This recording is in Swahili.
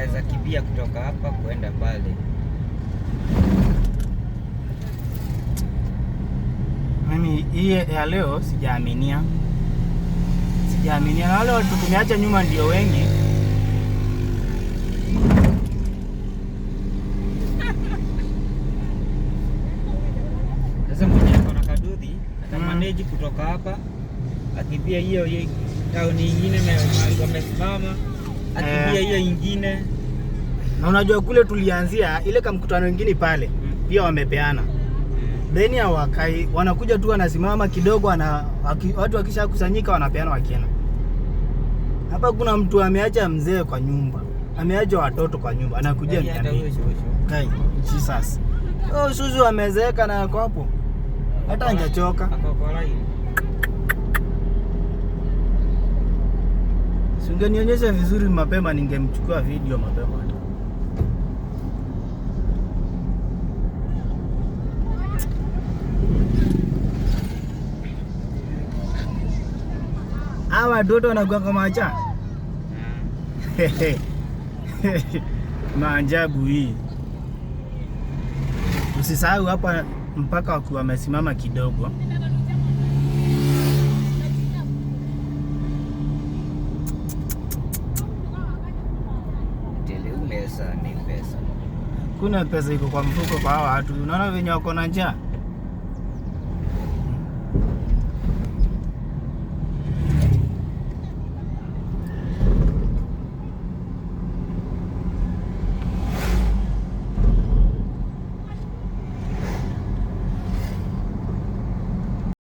wanaweza kimbia kutoka hapa kuenda pale. Mimi hii ya leo sijaaminia. Na wale watu tumeacha nyuma ndio wengi. Sasa mwenye ako na kadudhi atamanage kutoka hapa akimbia hiyo town nyingine na wamesimama akimbia hiyo nyingine. Na unajua kule tulianzia ile mkutano mwingine pale pia wamepeana. Then hawakai, wanakuja tu wanasimama kidogo, watu wakisha kusanyika wanapeana wakienda. Hapa kuna mtu ameacha mzee kwa nyumba, ameacha watoto kwa nyumba, anakuja niambie. Kai, Jesus. Oh, Suzu amezeeka na yako hapo. Hata angechoka. Singenionyesha vizuri mapema, ningemchukua video mapema. Hawa watoto wanakuwa kama acha. Maajabu hii. Usisahau hapa mpaka wakiwa wamesimama kidogo. Ni pesa. Kuna pesa iko kwa mfuko kwa hawa watu. Unaona venye wako na njaa.